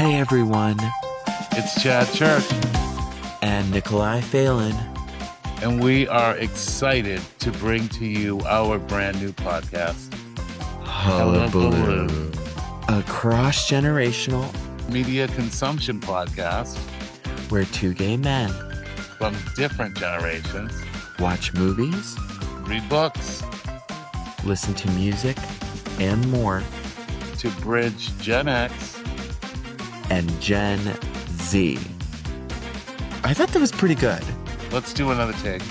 Hey everyone, It's Chad Church, and Nikolai Phelan. and we are excited to bring to you our brand new podcast, Hullabaloo. A cross-generational media consumption podcast where two gay men from different generations watch movies, read books listen to music, and more, to bridge Gen X and Gen Z. I thought that was pretty good. Let's do another take. Okay,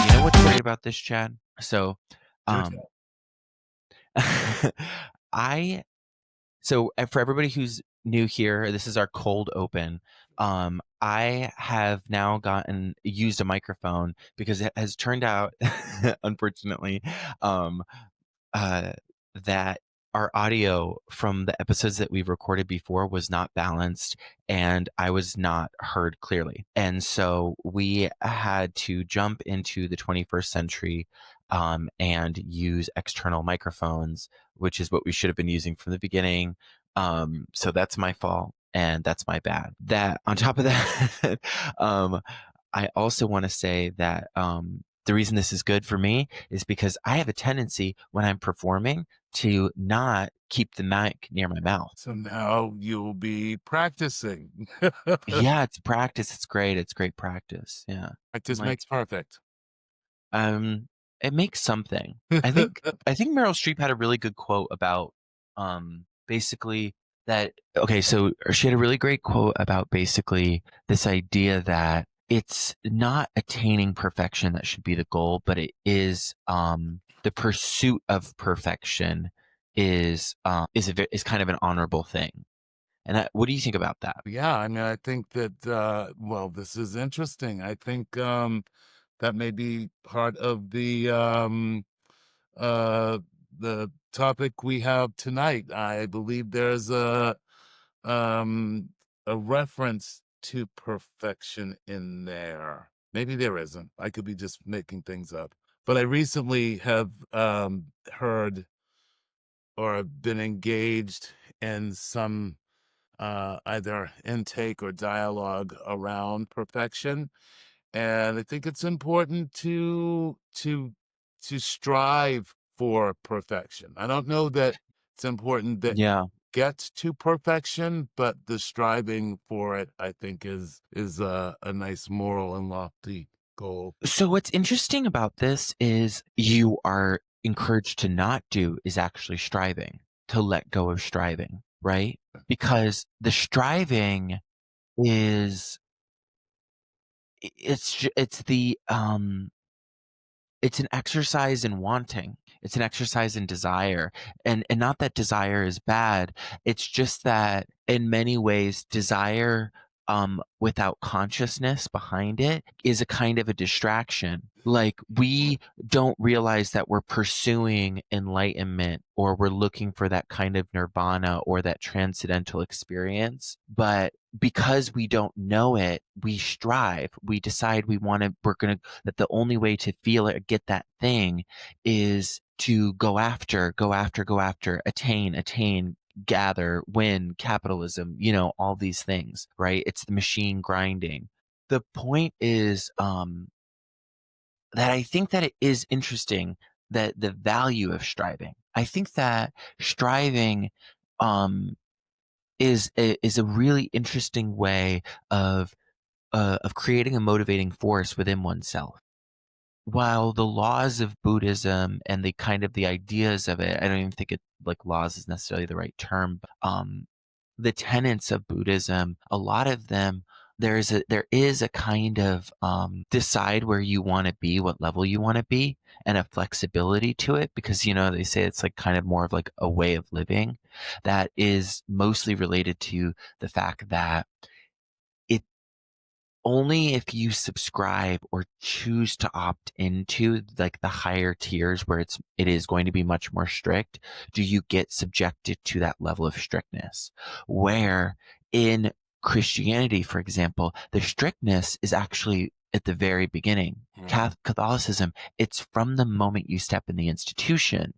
you know what's great about this, Chad? So, for everybody who's new here, this is our cold open. I have now used a microphone because it has turned out, unfortunately, that our audio from the episodes that we've recorded before was not balanced and I was not heard clearly. And so we had to jump into the 21st century and use external microphones, which is what we should have been using from the beginning. So that's my fault and that's my bad. That on top of that, I also want to say that the reason this is good for me is because I have a tendency when I'm performing to not keep the mic near my mouth. So now you'll be practicing. Yeah, it's practice. It's great. It's great practice. Yeah. Practice Like, makes perfect. it makes something. I think Meryl Streep had a really good quote about basically that. Okay, so she had a really great quote about basically this idea that it's not attaining perfection that should be the goal, but it is the pursuit of perfection is kind of an honorable thing. And what do you think about that? Yeah, I mean, I think that, well, this is interesting. I think that may be part of the topic we have tonight. I believe there's a reference to perfection in there. Maybe there isn't. I could be just making things up. But I recently have heard or been engaged in some either intake or dialogue around perfection, and I think it's important to strive for perfection. I don't know that it's important that Yeah. get to perfection, but the striving for it, I think, is a nice moral and lofty goal. So what's interesting about this is you are encouraged to not do is actually striving, to let go of striving, right? Because the striving is it's an exercise in wanting. It's an exercise in desire. And not that desire is bad. It's just that in many ways, desire without consciousness behind it is a kind of a distraction. Like we don't realize that we're pursuing enlightenment or we're looking for that kind of nirvana or that transcendental experience. But because we don't know it, we strive. We decide that the only way to feel it or get that thing is to go after, attain, gather, win, capitalism, all these things, right? It's the machine grinding. The point is that I think that it is interesting that the value of striving. I think that striving is a really interesting way of creating a motivating force within oneself. While the laws of Buddhism and the kind of the ideas of it, I don't even think it like laws is necessarily the right term. But, the tenets of Buddhism, a lot of them, there is a kind of decide where you want to be, what level you want to be, and a flexibility to it because they say it's like kind of more of like a way of living that is mostly related to the fact that only if you subscribe or choose to opt into like the higher tiers where it is going to be much more strict, do you get subjected to that level of strictness. Where in Christianity, for example, the strictness is actually at the very beginning. Mhm. Catholicism, it's from the moment you step in the institution.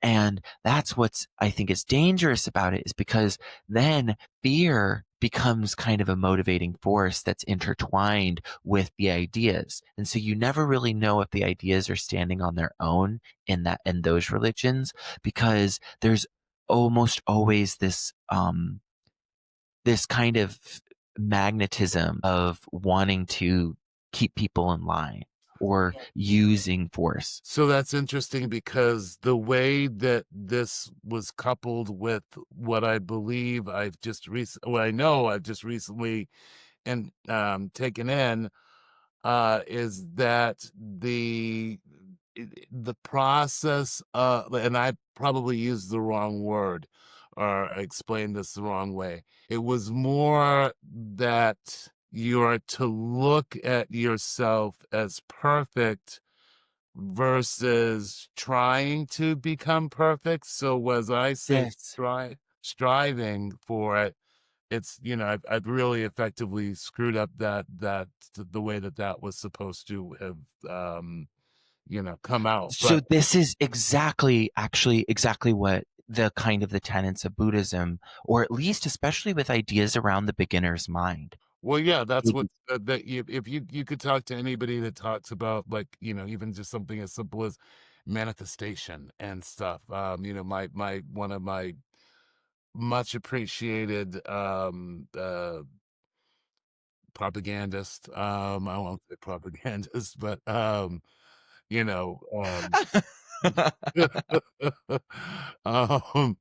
And that's what's I think is dangerous about it is because then fear becomes kind of a motivating force that's intertwined with the ideas. And so you never really know if the ideas are standing on their own in those religions because there's almost always this kind of magnetism of wanting to keep people in line or using force. So that's interesting because the way that this was coupled with what I believe what I know I've just recently and taken in is that the process and I probably used the wrong word or explained this the wrong way. It was more that you're to look at yourself as perfect versus trying to become perfect. So as I say Yes. striving for it, it's, I've really effectively screwed up the way that was supposed to have, come out. So But this is actually exactly what the kind of the tenets of Buddhism, or at least especially with ideas around the beginner's mind. well, yeah, that's would what be- that if you could talk to anybody that talks about like, even just something as simple as manifestation and stuff. My one of my much appreciated propagandist. I won't say propagandist, but you know, um,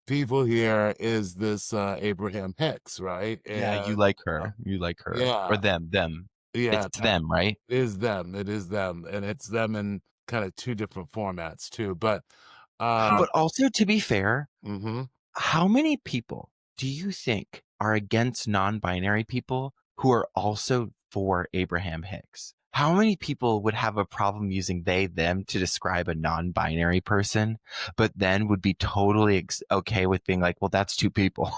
people here is this Abraham Hicks, right? Yeah, you And like her. You like her. Or yeah, them. yeah, It's that them, right? is them. It is them, and it's them in kind of two different formats too. But But also, to be fair, mhm. how many people do you think are against non-binary people who are also for Abraham Hicks? How many people would have a problem using they, them to describe a non-binary person, but then would be totally okay with being like, well, that's two people.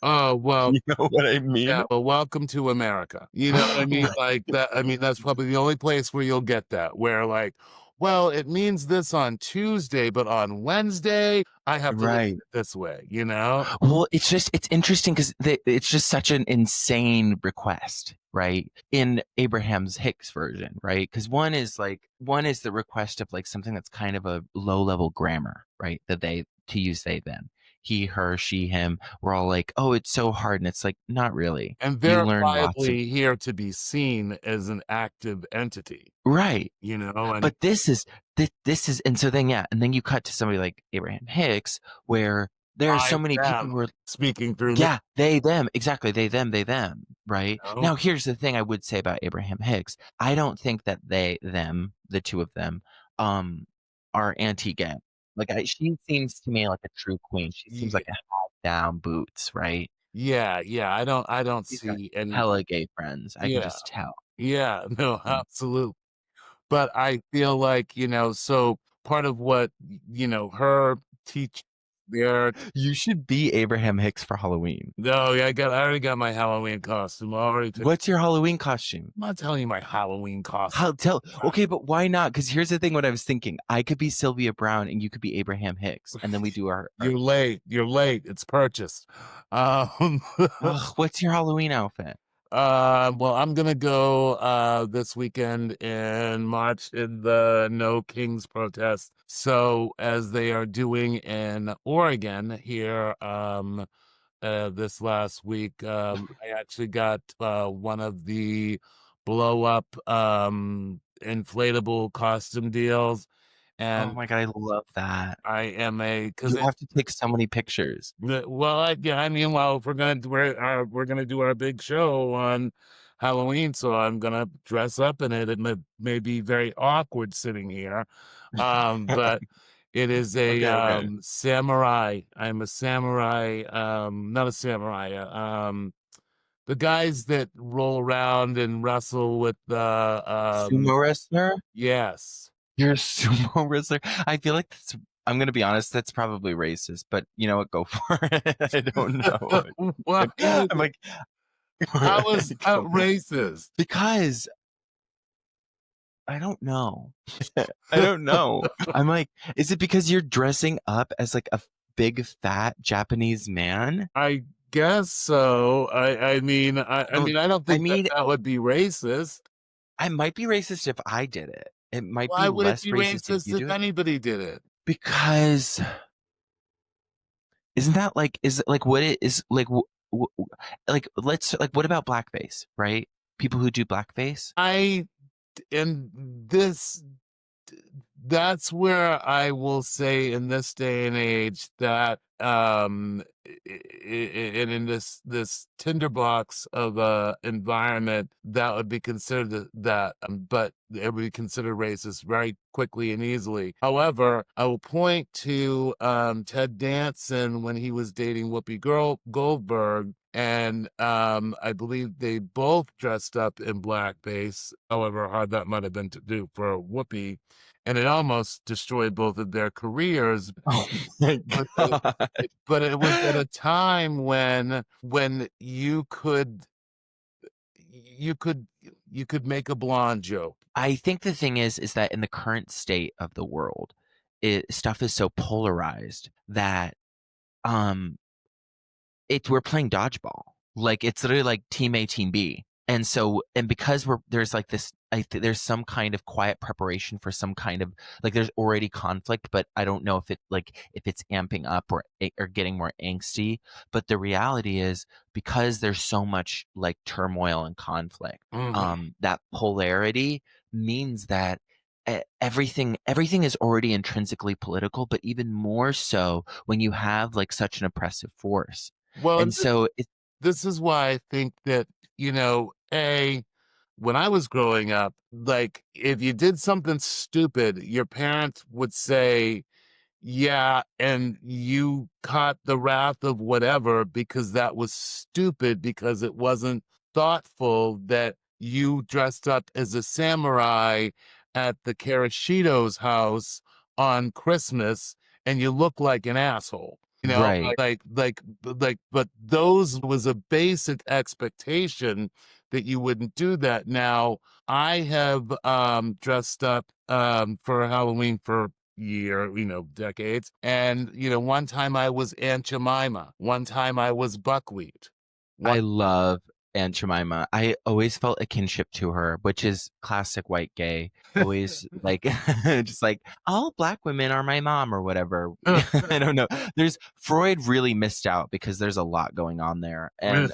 Oh well, You know what I yeah, mean? well, welcome to America. You know what I mean? Like that, I mean, that's probably the only place where you'll get that, where like, well, it means this on Tuesday, but on Wednesday, I have to look at Right. it this way, you know? Well, it's interesting because it's just such an insane request, right? In Abraham's Hicks version, right? Because one is the request of like something that's kind of a low level grammar, right? That they to use they them. He, her, she, him. We're all like, oh, it's so hard. And it's like, not really. And You learn lots of verifiably here to be seen as an active entity, right. and But this is and so then yeah, and then you cut to somebody like Abraham Hicks, where there are I so many people them who are speaking through me, yeah, they, them, exactly, they, them, right? you know? Now, here's the thing I would say about Abraham Hicks. I don't think that they, them, the two of them, um, are anti-gay. Like, she seems to me like a true queen. She seems Yeah, like a hat down boots, right? yeah, yeah. I don't She's got see any. hella gay friends. I can Yeah, just tell. yeah, no, Mm. absolutely. But I feel like, so part of what, her teach there. You should be Abraham Hicks for Halloween. No, yeah, I already got my Halloween costume. I already picked. What's your Halloween costume? I'm not telling you my Halloween costume. How tell okay, but why not? Because here's the thing what I was thinking. I could be Sylvia Brown and you could be Abraham Hicks, and then we do our You're late. You're late. It's purchased. Um, ugh, what's your Halloween outfit? well, I'm gonna go this weekend in March in the No Kings protest. So as they are doing in Oregon here, this last week. I actually got one of the blow up inflatable costume deals, Oh and my god, I love that. I am a You because it. have to take so many pictures. Well, yeah, I mean, well, if we're gonna do our big show on Halloween, so I'm gonna dress up in it. It may be very awkward sitting here, but it is a Okay, okay. samurai. I'm a samurai, not a samurai. The guys that roll around and wrestle with the Sumo wrestler? yes. You're a sumo wrestler? I feel like that's I'm gonna be honest, that's probably racist, but you know what? Go for it. I don't know. Well, I'm like, How was that Go. racist? Because I don't know. I don't know. I'm like, is it because you're dressing up as like a big fat Japanese man? I guess so. I Don't mean, I don't I think that mean, that would be racist. I might be racist if I did it. It might be Why would it less be racist if racist you do if it anybody did it? because isn't that like is it like what it is like like let's like what about blackface, right? People who do blackface? I and this that's where I will say in this day and age that and in this tinderbox of a environment that would be considered that but it would be considered racist very quickly and easily. However, I will point to Ted Danson when he was dating Goldberg, and I believe they both dressed up in blackface, however hard that might have been to do for Whoopi, and it almost destroyed both of their careers. Oh my But god. but it was at a time when you could you could make a blonde joke. I think the thing is that in the current state of the world, stuff is so polarized that um we're playing dodgeball. Like it's literally like team A, team B. And so and because there's like this there's some kind of quiet preparation for some kind of like there's already conflict, but I don't know if it like if it's amping up or getting more angsty. But the reality is because there's so much like turmoil and conflict, Mhm. that polarity means that everything is already intrinsically political, but even more so when you have like such an oppressive force. Well, And and so it this is why I think that, when I was growing up, like if you did something stupid, your parents would say, yeah, and you caught the wrath of whatever because that was stupid because it wasn't thoughtful that you dressed up as a samurai at the Karashido's house on Christmas and you look like an asshole. right. But those was a basic expectation that you wouldn't do that. Now, I have dressed up for Halloween for decades. And, one time I was Aunt Jemima. One time I was Buckwheat. One I love Aunt Jemima. I always felt a kinship to her, which is classic white gay. Always like just like all black women are my mom or whatever. I don't know. There's Freud really missed out because there's a lot going on there. And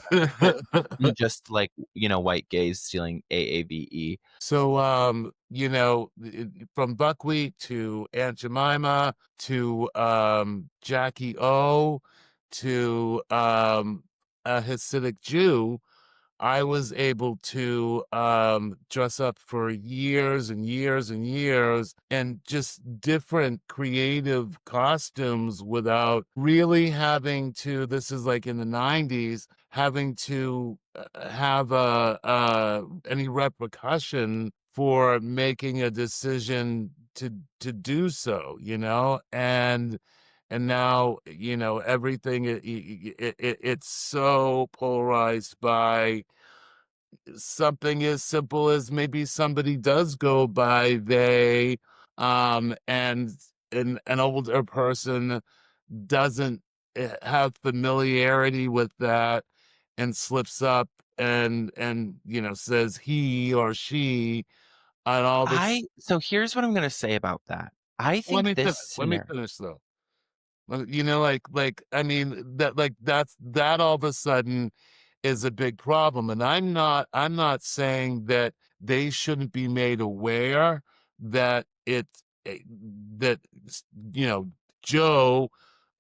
just like, white gays stealing AAVE. So, from Buckwheat to Aunt Jemima to Jackie O to a Hasidic Jew, I was able to dress up for years and years and years and just different creative costumes without really having to, this is like in the 90s, having to have any repercussion for making a decision to do so, and now everything it's so polarized by something as simple as maybe somebody does go by they and an older person doesn't have familiarity with that and slips up and says he or she and all this. So here's what I'm gonna say about that. I think this Let me scenario. finish though. I mean that all of a sudden is a big problem. And I'm not saying that they shouldn't be made aware that that you know Joe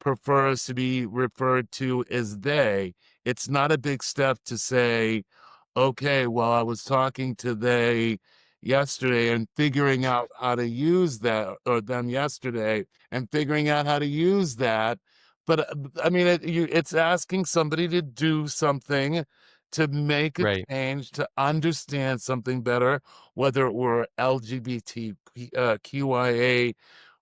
prefers to be referred to as they. It's not a big step to say, okay, well, I was talking to they yesterday and figuring out how to use that, or them yesterday and figuring out how to use that. But I mean, it's asking somebody to do something, to make a Right. change, to understand something better, whether it were LGBT QIA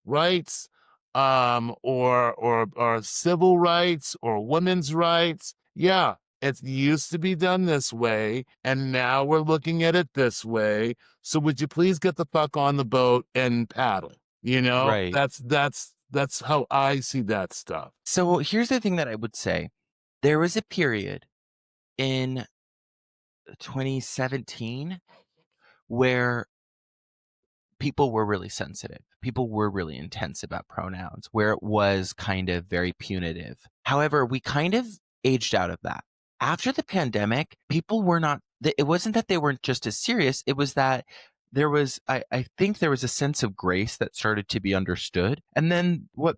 rights, or civil rights or women's rights. Yeah, It used to be done this way, and now we're looking at it this way. So would you please get the fuck on the boat and paddle? You know, Right. that's how I see that stuff. So here's the thing that I would say. There was a period in 2017 where people were really sensitive. People were really intense about pronouns, where it was kind of very punitive. However, we kind of aged out of that. After the pandemic, people were not, it wasn't that they weren't just as serious, it was that I think there was a sense of grace that started to be understood. And then what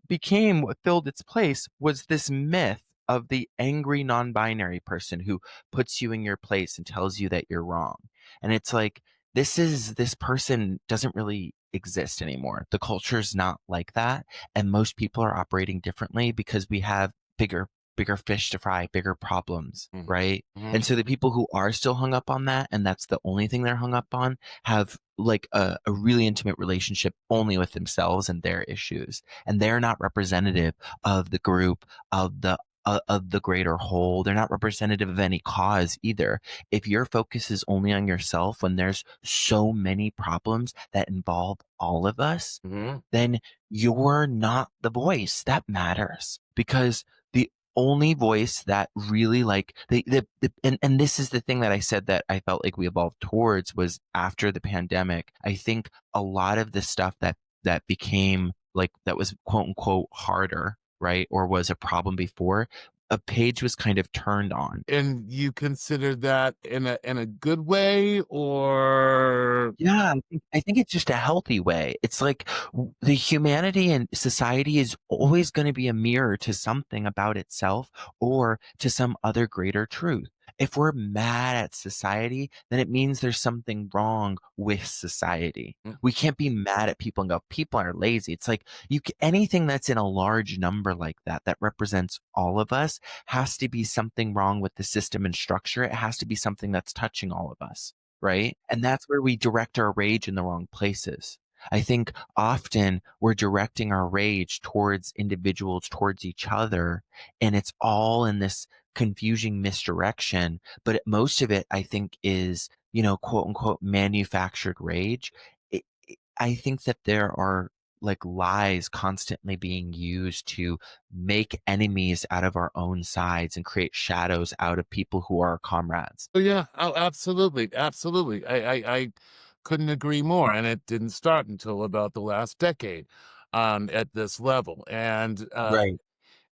filled its place was this myth of the angry non binary person who puts you in your place and tells you that you're wrong. And it's like, this person doesn't really exist anymore. The culture is not like that, and most people are operating differently because we have bigger fish to fry, bigger problems, Mhm, right? mhm, And so the people who are still hung up on that, and that's the only thing they're hung up on, have like a really intimate relationship only with themselves and their issues. And they're not representative of the group, of the greater whole. They're not representative of any cause either. If your focus is only on yourself when there's so many problems that involve all of us, mhm. then you're not the voice that matters, because the only voice that really like and this is the thing that I said that I felt like we evolved towards was after the pandemic. I think a lot of the stuff that became like that was quote unquote harder, right? Or was a problem before, a page was kind of turned on. And you consider that in a good way, or Yeah, I think it's just a healthy way. It's like the humanity and society is always going to be a mirror to something about itself or to some other greater truth. If we're mad at society, then it means there's something wrong with society. mm, We can't be mad at people and go, people are lazy. It's like anything that's in a large number like that, that represents all of us, has to be something wrong with the system and structure. It has to be something that's touching all of us. Right? And that's where we direct our rage in the wrong places. I think often we're directing our rage towards individuals, towards each other, and it's all in this confusing misdirection. But most of it, I think, is, quote unquote, manufactured rage. I think that there are like lies constantly being used to make enemies out of our own sides and create shadows out of people who are our comrades. oh yeah, oh, absolutely, absolutely. I couldn't agree more, and it didn't start until about the last decade, at this level, Right.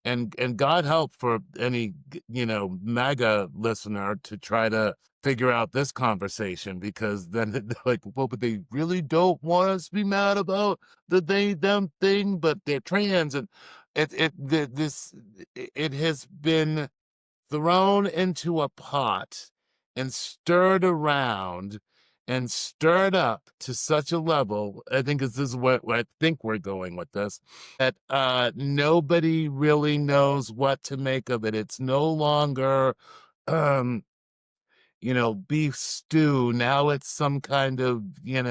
and God help for any MAGA listener to try to figure out this conversation, because then they're like, well, but they really don't want us to be mad about the they them thing, but they're trans, and it has been thrown into a pot and stirred around and stirred up to such a level. I think this is what I think we're going with this, that nobody really knows what to make of it. It's no longer um beef stew. Now it's some kind of, I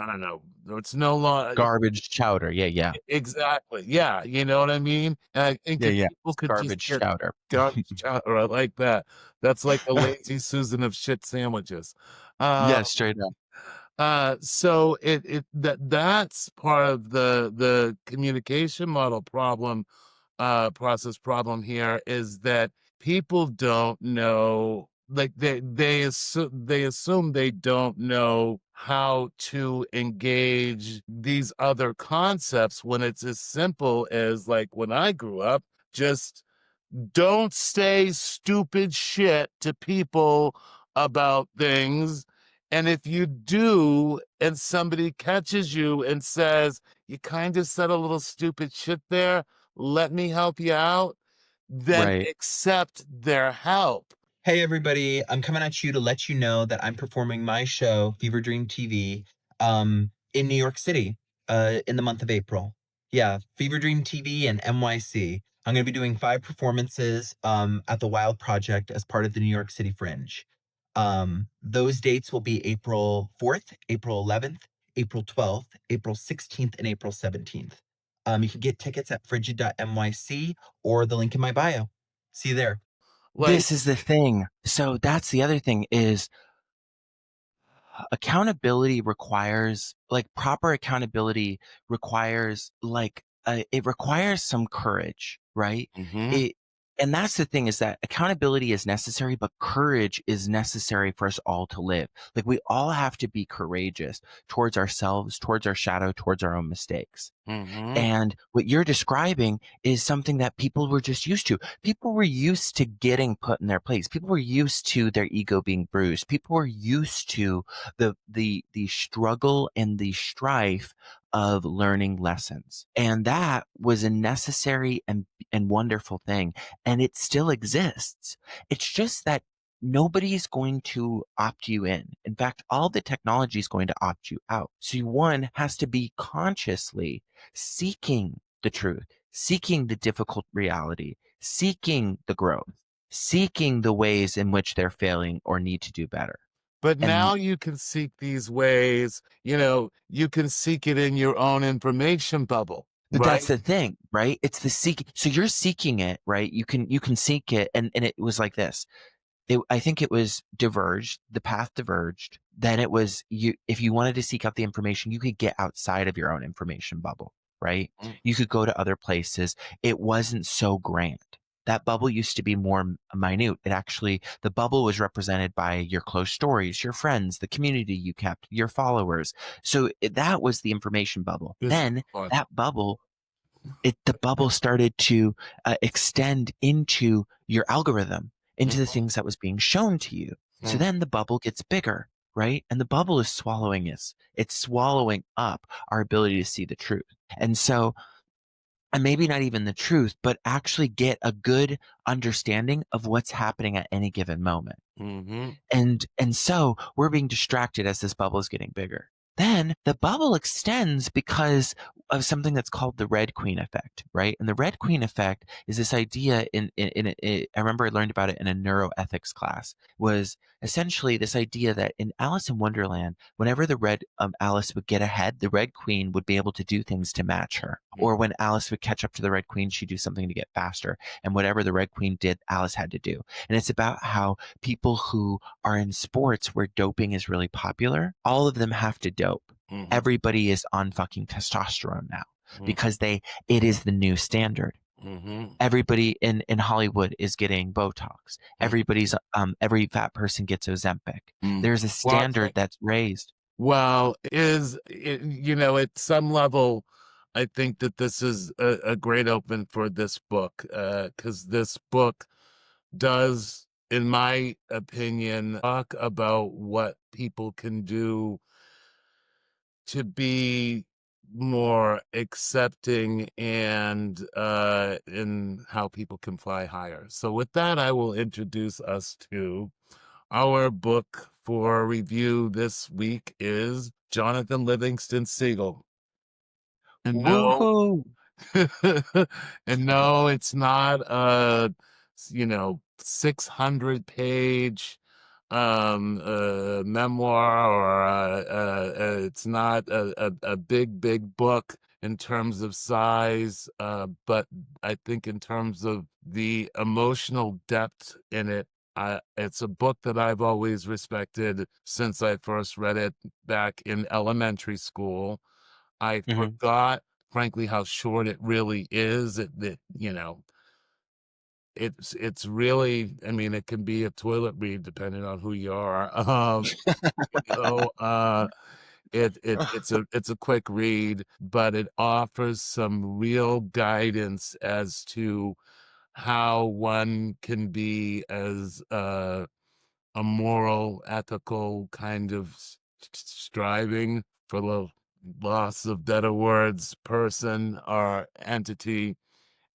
don't know. It's no longer Garbage chowder. Yeah, yeah. exactly. Yeah, you know what I mean? And I think Yeah, if yeah. people It's could just garbage get chowder. garbage chowder, I like that. That's like the lazy Susan of shit sandwiches. Uh, Yeah, straight up. so that's part of the communication model problem, process problem here, is that people don't know, like they assume they don't know how to engage these other concepts, when it's as simple as, like, when I grew up, just don't say stupid shit to people about things. And if you do, and somebody catches you and says, you kind of said a little stupid shit there, let me help you out, then Right. accept their help. Hey everybody, I'm coming at you to let you know that I'm performing my show, Fever Dream TV, in New York City, in the month of April. Yeah, Fever Dream TV and NYC. I'm going to be doing 5 performances, at the Wild Project as part of the New York City Fringe. Those dates will be April 4th, April 11th, April 12th, April 16th, and April 17th. You can get tickets at frigid.nyc or the link in my bio. See you there. Like, This is the thing. So that's the other thing is accountability requires like proper accountability requires like it requires some courage, right? mhm, It and that's the thing is that accountability is necessary, but courage is necessary for us all to live. Like we all have to be courageous towards ourselves, towards our shadow, towards our own mistakes. mhm, And what you're describing is something that people were just used to. People were used to getting put in their place. People were used to their ego being bruised. People were used to the struggle and the strife of learning lessons. And that was a necessary and wonderful thing. And it still exists. It's just that nobody's going to opt you in. In fact, all the technology is going to opt you out. So one has to be consciously seeking the truth, seeking the difficult reality, seeking the growth, seeking the ways in which they're failing or need to do better. but And now you can seek these ways, you can seek it in your own information bubble, that's right? the thing, right? It's the seeking. So you're seeking it, right? You can seek it, and it was like this. I think it was diverged. The path diverged. Then it was you. If you wanted to seek out the information, you could get outside of your own information bubble, right? Mm, You could go to other places. It wasn't so grand. That bubble used to be more minute. The bubble was represented by your close stories, your friends, the community you kept, your followers. So that was the information bubble. this is Then fun. that bubble the bubble started to extend into your algorithm, into the Mhm, things that was being shown to you. So mm, then the bubble gets bigger, right? And the bubble is swallowing us. It's swallowing up our ability to see the truth. And so, and maybe not even the truth, but actually get a good understanding of what's happening at any given moment. mhm, And so we're being distracted as this bubble is getting bigger. Then the bubble extends because of something that's called the Red Queen effect, right? And the Red Queen effect is this idea I remember I learned about it in a neuroethics class, was essentially this idea that in Alice in Wonderland, whenever the red Alice would get ahead, the Red Queen would be able to do things to match her. mm, Or when Alice would catch up to the Red Queen, she'd do something to get faster. And whatever the Red Queen did, Alice had to do. And it's about how people who are in sports where doping is really popular, all of them have to dope. mhm, Everybody is on fucking testosterone now mm, because it is the new standard. mhm, Everybody in Hollywood is getting Botox. mm, Every fat person gets Ozempic. mm. There's a Watching. standard that's raised. Well, at some level, I think that this is a great open for this book, because this book does, in my opinion, talk about what people can do to be more accepting and in how people can fly higher. So with that, I will introduce us to our book for review this week is Jonathan Livingston Seagull. And no, Woohoo! and no, it's not a 600 page memoir, or it's not a big book in terms of size, but I think in terms of the emotional depth in it, it's a book that I've always respected since I first read it back in elementary school. I Mhm. forgot, frankly, how short it really is. It's really, I mean, it can be a toilet read depending on who you are. You know, uh, it's a quick read, but it offers some real guidance as to how one can be as a moral, ethical kind of striving, for the loss of better words, person or entity.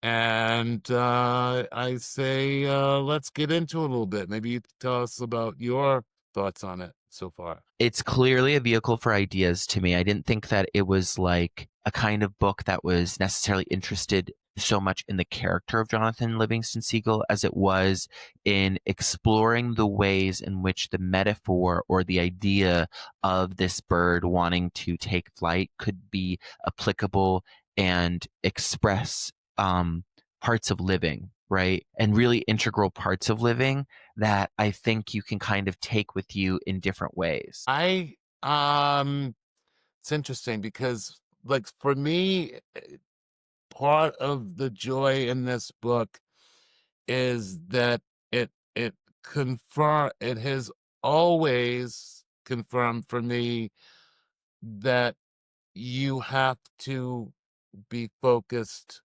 And I say, let's get into it a little bit. Maybe you could tell us about your thoughts on it so far. It's clearly a vehicle for ideas to me. I didn't think that it was like a kind of book that was necessarily interested so much in the character of Jonathan Livingston Seagull as it was in exploring the ways in which the metaphor or the idea of this bird wanting to take flight could be applicable and express parts of living. right? And really integral parts of living that I think you can kind of take with you in different ways. I it's interesting because, like, for me, part of the joy in this book is that it it has always confirmed for me that you have to be focused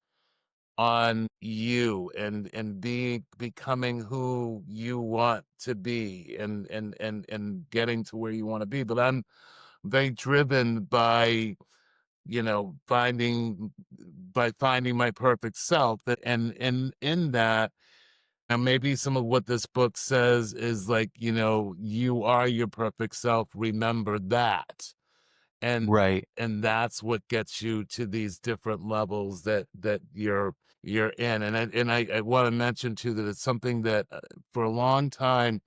on you and becoming who you want to be and getting to where you want to be. But I'm very driven by, finding my perfect self, and in that, and maybe some of what this book says is like, you are your perfect self, remember that. and Right. and that's what gets you to these different levels that you're in. And I want to mention too that it's something that, for a long time,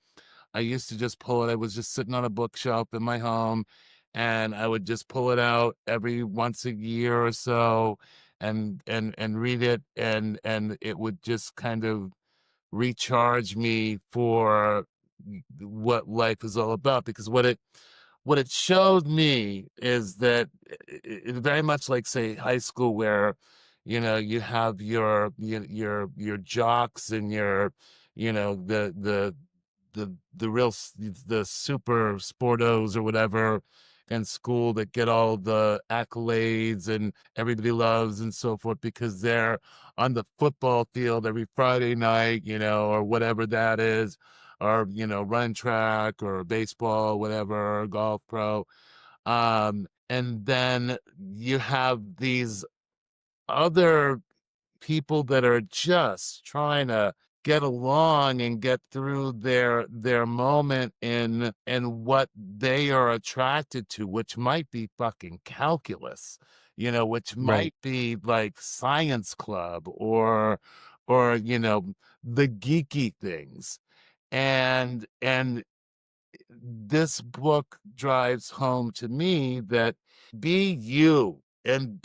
I used to just pull it. I was just sitting on a bookshelf in my home, and I would just pull it out every once a year or so, and read it, and it would just kind of recharge me for what life is all about. Because what it showed me is that it very much like, say, high school, where you have your jocks and your, the super sportos or whatever in school, that get all the accolades and everybody loves and so forth, because they're on the football field every Friday night, or whatever that is, or running track or baseball, whatever, or golf pro. And then you have these other people that are just trying to get along and get through their moment in what they are attracted to, which might be fucking calculus, which Right. might be like science club, or the geeky things. And this book drives home to me that be you, and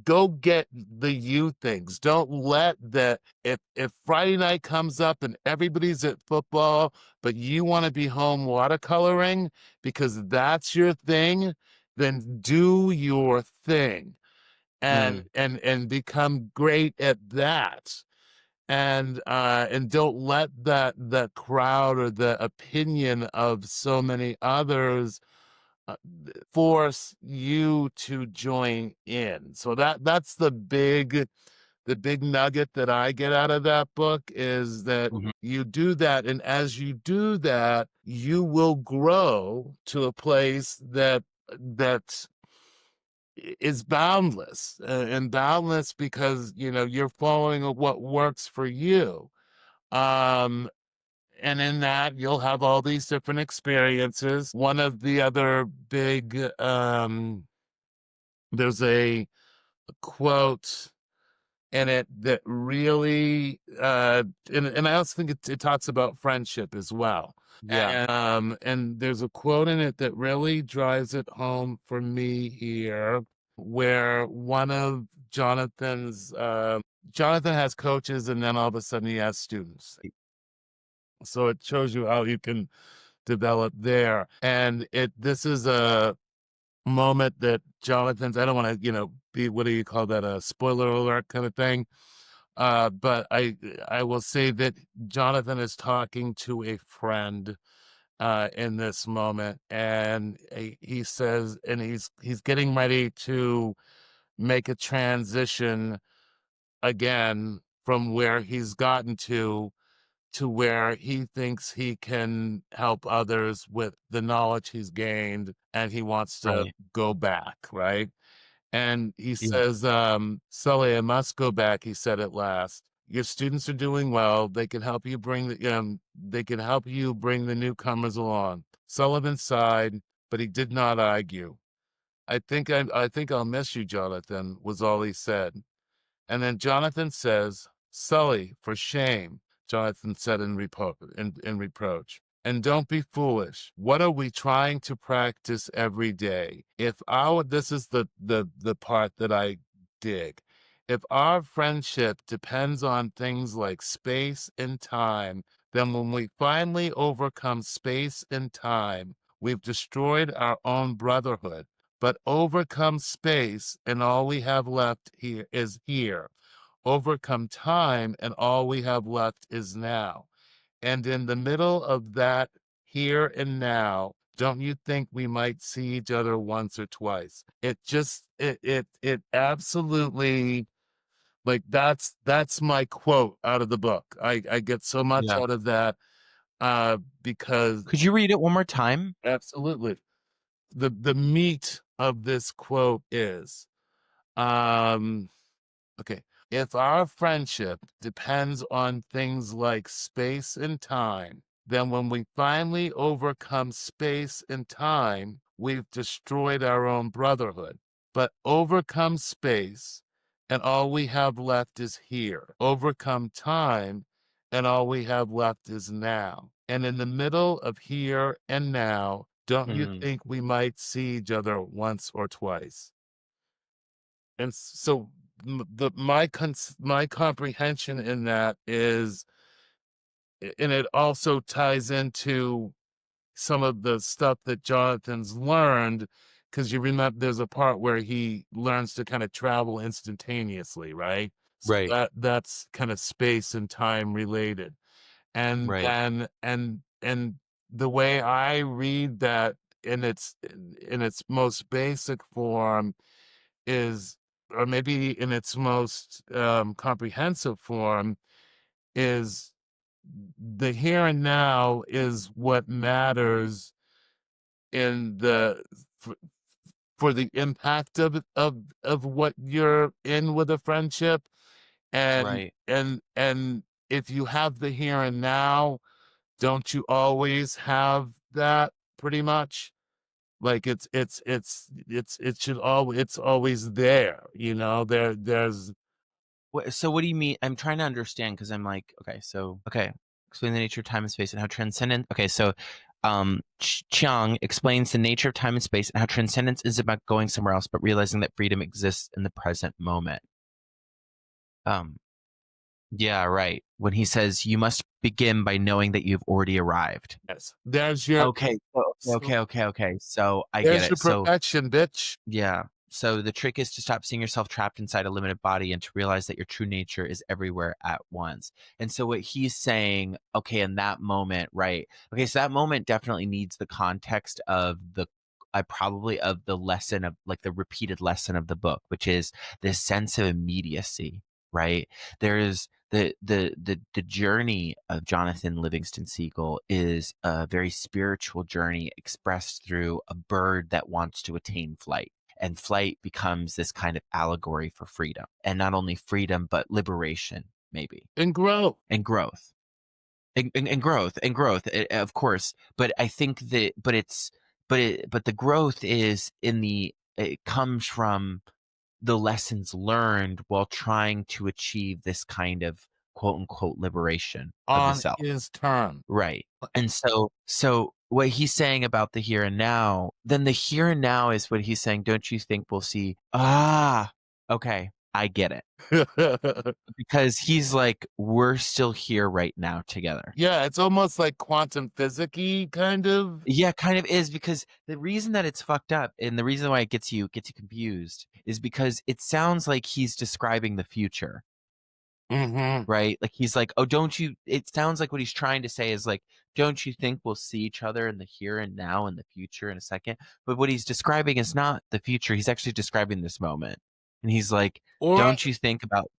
go get the you things. Don't let that, if Friday night comes up and everybody's at football, but you want to be home watercoloring because that's your thing, then do your thing, and Mm. and become great at that. And don't let the crowd or the opinion of so many others, force you to join in. So that's the big nugget that I get out of that book, is that Mhm. you do that, and as you do that, you will grow to a place that is boundless, and boundless because you're following what works for you. um and in that, you'll have all these different experiences. One of the other big, there's a quote in it that really, and I also think it talks about friendship as well. Yeah. And there's a quote in it that really drives it home for me here, where one of Jonathan has coaches, and then all of a sudden he has students. So it shows you how you can develop there. And this is a moment that Jonathan's, I don't want to, be, what do you call that, a spoiler alert kind of thing. But I will say that Jonathan is talking to a friend in this moment, and he says, and he's getting ready to make a transition again from where he's gotten to where he thinks he can help others with the knowledge he's gained, and he wants to Right. go back, right? And he Yeah. says, Sully, I must go back, he said at last. Your students are doing well. They can help you bring the newcomers along. Sullivan sighed, but he did not argue. I think I'll miss you, Jonathan, was all he said. And then Jonathan says, Sully, for shame, Jonathan said in reproach. And don't be foolish. What are we trying to practice every day? This is the part that I dig. If our friendship depends on things like space and time, then when we finally overcome space and time, we've destroyed our own brotherhood. But overcome space, and all we have left here is here. Overcome time, and all we have left is now. And in the middle of that here and now, don't you think we might see each other once or twice? It absolutely, like, that's my quote out of the book. I get so much Yeah. out of that, because Could you read it one more time? absolutely. The meat of this quote is, um okay. If our friendship depends on things like space and time, then when we finally overcome space and time, we've destroyed our own brotherhood. But overcome space, and all we have left is here. Overcome time, and all we have left is now. And in the middle of here and now, don't you Mm, think we might see each other once or twice? And so my comprehension in that is, and it also ties into some of the stuff that Jonathan's learned, because you remember there's a part where he learns to kind of travel instantaneously, right? So right, that's kind of space and time related. And right. and the way I read that in its most basic form is, or maybe in its most comprehensive form, is the here and now is what matters in the for, for the impact of what you're in with a friendship. and Right. and if you have the here and now, don't you always have that, pretty much? Like, it's always there, there's So what do you mean? I'm trying to understand because I'm like, okay. Explain the nature of time and space and how transcendent. Okay, so Chiang explains the nature of time and space and how transcendence is about going somewhere else, but realizing that freedom exists in the present moment. Um, yeah, right. When he says you must begin by knowing that you've already arrived. yes, there's your Okay, so okay. So I get there's your it. So perfection, bitch. yeah. So the trick is to stop seeing yourself trapped inside a limited body and to realize that your true nature is everywhere at once. And so what he's saying, okay, in that moment, right? Okay, so that moment definitely needs the context of the I probably of the lesson of like the repeated lesson of the book, which is this sense of immediacy, right? There's the journey of Jonathan Livingston Seagull is a very spiritual journey expressed through a bird that wants to attain flight, and flight becomes this kind of allegory for freedom, and not only freedom but liberation, maybe, And grow. and growth, and growth, of course. But I think that but the growth is in the it comes from the lessons learned while trying to achieve this kind of quote unquote liberation of the On self. his term. Right. And so what he's saying about the here and now, then the here and now is what he's saying, don't you think we'll see, okay, I get it. Because he's like, we're still here right now together. Yeah, it's almost like quantum physics-y, kind of. Yeah, kind of is, because the reason that it's fucked up and the reason why it gets you confused is because it sounds like he's describing the future. Mhm. Right? Like he's like, "Oh, don't you," it sounds like what he's trying to say is like, "Don't you think we'll see each other in the here and now and the future in a second?" But what he's describing is not the future. He's actually describing this moment. And he's like, Or "Don't you think about."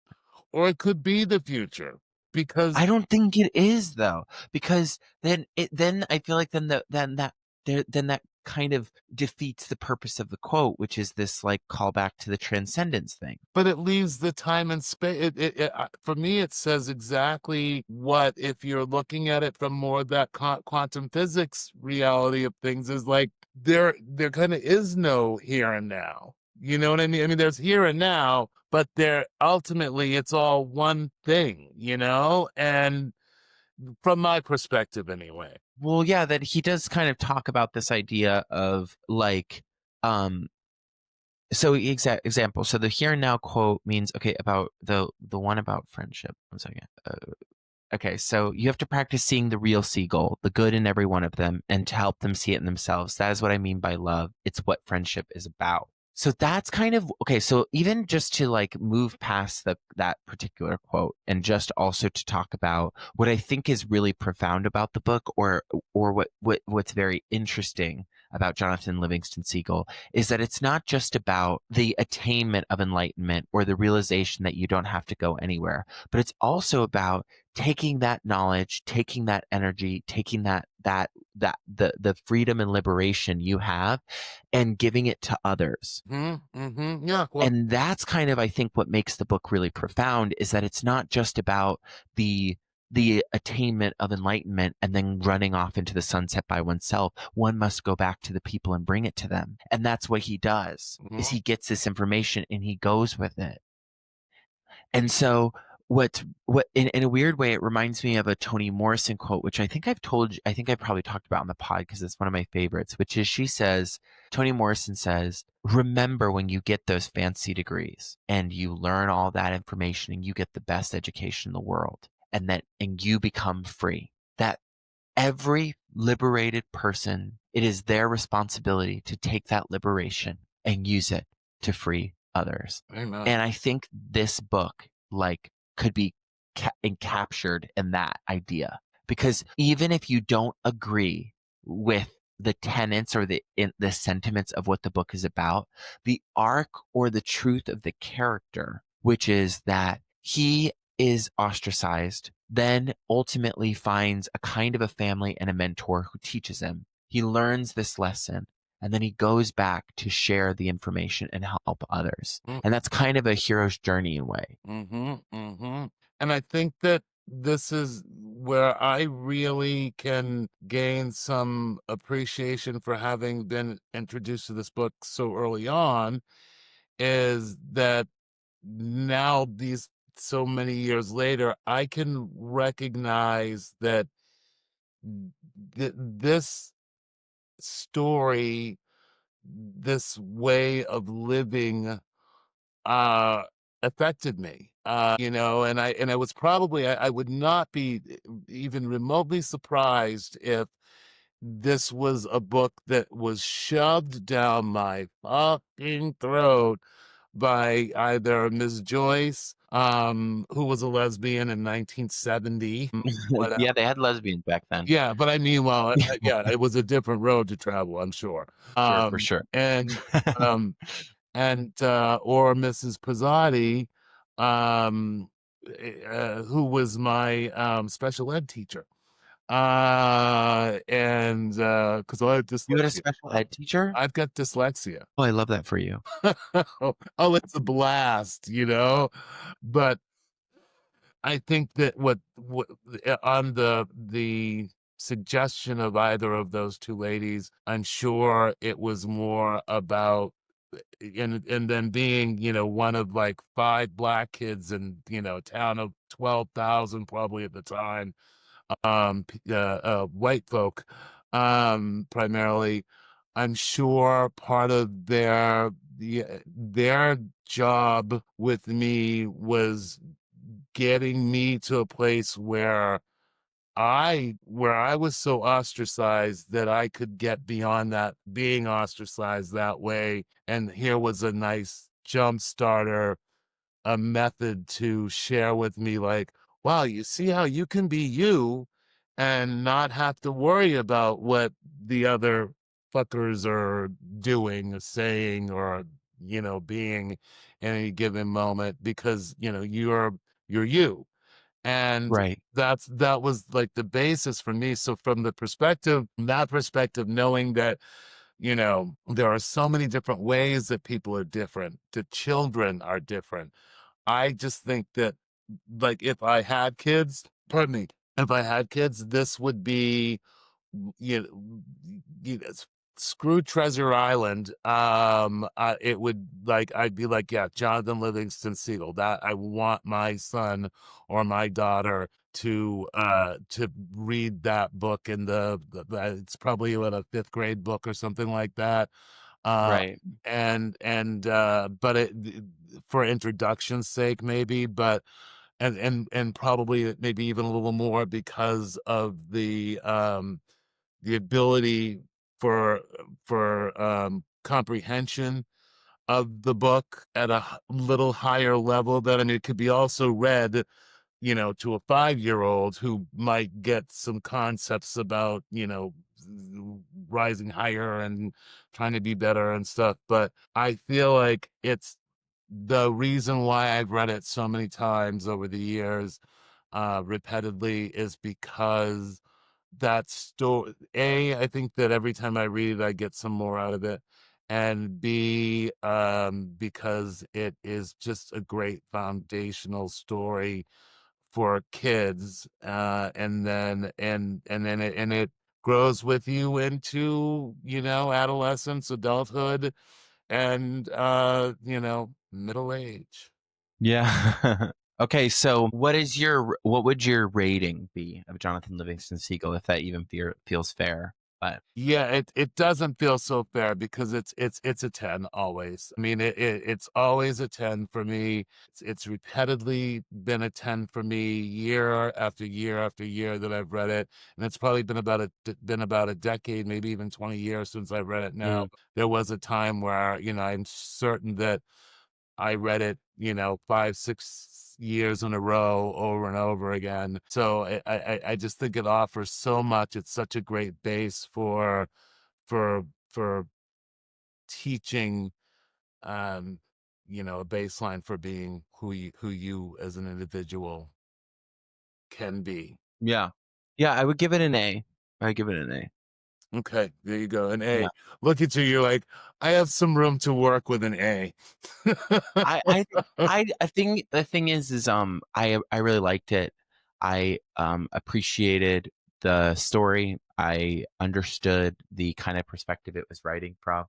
or it could be the future, because I don't think it is though, because then I feel like then that kind of defeats the purpose of the quote, which is this like callback to the transcendence thing. but it leaves the time and space. For me, it says exactly what, if you're looking at it from more of that quantum physics reality of things, is like there kind of is no here and now. You know what I mean? I mean, there's here and now, but there ultimately it's all one thing. And from my perspective, anyway. Well, yeah, that he does kind of talk about this idea of like, um, So example. So the here and now quote means, okay, about the one about friendship. One second. Okay, so you have to practice seeing the real seagull, the good in every one of them, and to help them see it in themselves. That is what I mean by love. It's what friendship is about. So that's kind of okay. So even just to like move past that particular quote and just also to talk about what I think is really profound about the book, or what's very interesting about Jonathan Livingston Seagull is that it's not just about the attainment of enlightenment or the realization that you don't have to go anywhere, but it's also about taking that knowledge, taking that energy, taking the freedom and liberation you have and giving it to others. Yeah. Well, And that's kind of, I think, what makes the book really profound is that it's not just about the attainment of enlightenment and then running off into the sunset by oneself. One must go back to the people and bring it to them. And that's what he does, is he gets this information and he goes with it. And so what in a weird way, it reminds me of a Toni Morrison quote, which I think I've told you, I think I probably talked about on the pod because it's one of my favorites, which is Toni Morrison says, remember when you get those fancy degrees and you learn all that information and you get the best education in the world and you become free, that every liberated person, it is their responsibility to take that liberation and use it to free others. Amen. And I think this book like could be captured in that idea, because even if you don't agree with the tenets or the sentiments of what the book is about, the arc or the truth of the character, which is that he is ostracized, then ultimately finds a kind of a family and a mentor who teaches him. He learns this lesson and then he goes back to share the information and help others. And that's kind of a hero's journey in a way. And I think that this is where I really can gain some appreciation for having been introduced to this book so early on, is that now these so many years later, I can recognize that this story, this way of living, affected me. And I was probably, I would not be even remotely surprised if this was a book that was shoved down my fucking throat by either Ms. Joyce, who was a lesbian in 1970. Whatever. Yeah, they had lesbians back then. Yeah, but I mean, well, yeah, it was a different road to travel, I'm sure. Sure, for sure. And um, or Mrs. Pizzotti, who was my special ed teacher. And because I have You had a dyslexia. special ed teacher? I've got dyslexia. Oh, I love that for you. Oh, it's a blast, But I think that what on the suggestion of either of those two ladies, I'm sure it was more about and then being, one of like 5 black kids in, a town of 12,000 probably at the time, white folk, primarily. I'm sure part of their job with me was getting me to a place where I was so ostracized that I could get beyond that, being ostracized that way. And here was a nice jump starter, a method to share with me, like, wow, you see how you can be you and not have to worry about what the other fuckers are doing or saying or, being in any given moment, because, you're you. And Right. that was like the basis for me. So from that perspective, knowing that, there are so many different ways that people are different, the children are different. I just think that, like, if I had kids, pardon me, if I had kids, this would be, you know, screw Treasure Island. It would, like, I'd be like, yeah, Jonathan Livingston Seagull. That I want my son or my daughter to read that book in it's probably what, a 5th grade book or something like that. Uh, Right. but for introduction's sake, maybe, but and probably maybe even a little more because of the ability for comprehension of the book at a little higher level. That, I mean, it could be also read, to a 5-year-old who might get some concepts about, rising higher and trying to be better and stuff. But I feel like it's the reason why I've read it so many times over the years, repeatedly, is because that story, I think that every time I read it, I get some more out of it. And B, because it is just a great foundational story for kids, and then it grows with you into, adolescence, adulthood, and middle age. Yeah. Okay, so what would your rating be of Jonathan Livingston Seagull, if that even feels fair? But Yeah, it doesn't feel so fair because it's a 10 always. I mean, it's always a 10 for me. It's repeatedly been a 10 for me, year after year after year that I've read it, and it's probably been about a decade, maybe even 20 years since I've read it now. mm, There was a time where, I'm certain that I read it, 5, 6 years in a row, over and over again. So I just think it offers so much. It's such a great base for teaching, um, a baseline for being who you as an individual can be. yeah. Yeah, I would give it an A. I'd give it an A. Okay, there you go. An Yeah. A. Look at you. You're like, I have some room to work with an A. I think the thing is I really liked it. I appreciated the story. I understood the kind of perspective it was writing from.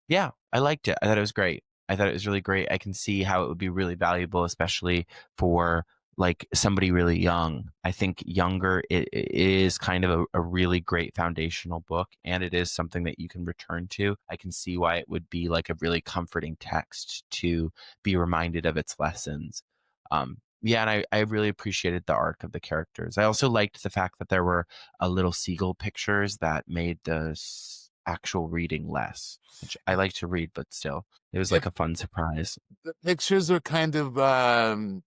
Yeah, I liked it. I thought it was great. I thought it was really great. I can see how it would be really valuable, especially for like somebody really young. I think younger, it is kind of a really great foundational book, and it is something that you can return to. I can see why it would be like a really comforting text to be reminded of its lessons. Yeah, and I really appreciated the arc of the characters. I also liked the fact that there were a little seagull pictures that made the actual reading less, which I like to read, but still, it was Yep, like a fun surprise. the pictures are kind of,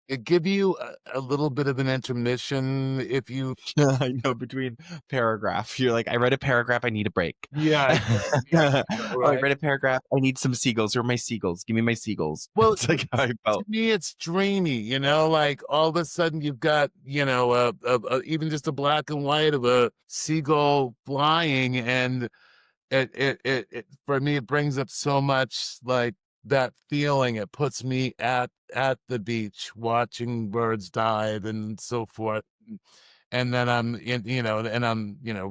it give you a little bit of an intermission if you. Yeah, I know, between paragraph. You're like, I read a paragraph, I need a break. Yeah, I know. Yeah, I know, Oh, I right? read a paragraph, I need some seagulls. Where are my seagulls? Give me my seagulls. Well, It's like how I to felt. me, it's dreamy, like all of a sudden you've got, even just a black and white of a seagull flying, and for me, it brings up so much, like, that feeling. It puts me at the beach watching birds dive and so forth. And then I'm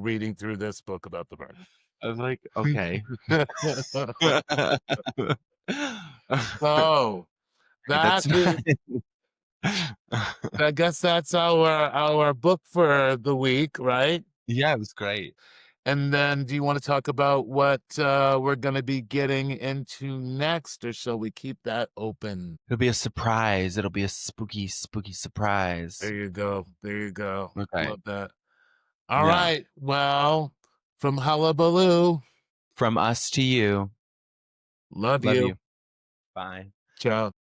reading through this book about the bird. I was like, okay. So that That's is, not. I guess that's our book for the week, right? Yeah, it was great. And then, do you want to talk about what we're going to be getting into next, or shall we keep that open? It'll be a surprise. It'll be a spooky, spooky surprise. There you go. There you go. Okay. Love that. All Yeah. right. Well, from Hullabaloo, From us to you. love Love you. you. Bye. Ciao.